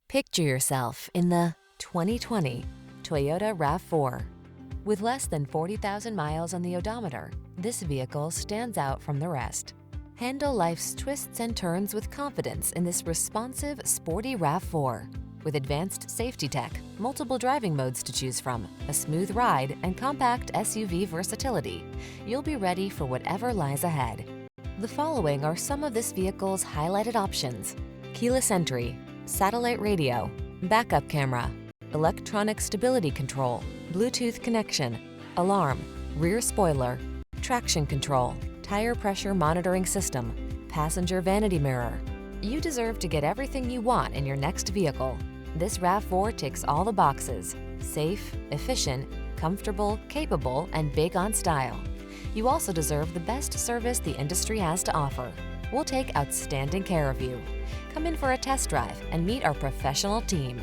Picture yourself in the 2020 Toyota RAV4. With less than 40,000 miles on the odometer, this vehicle stands out from the rest. Handle life's twists and turns with confidence in this responsive, sporty RAV4. With advanced safety tech, multiple driving modes to choose from, a smooth ride, and compact SUV versatility, you'll be ready for whatever lies ahead. The following are some of this vehicle's highlighted options: keyless entry, satellite radio, backup camera, electronic stability control, Bluetooth connection, alarm, rear spoiler, traction control, tire pressure monitoring system, passenger vanity mirror. You deserve to get everything you want in your next vehicle. This RAV4 ticks all the boxes: safe, efficient, comfortable, capable, and big on style. You also deserve the best service the industry has to offer. We'll take outstanding care of you. Come in for a test drive and meet our professional team.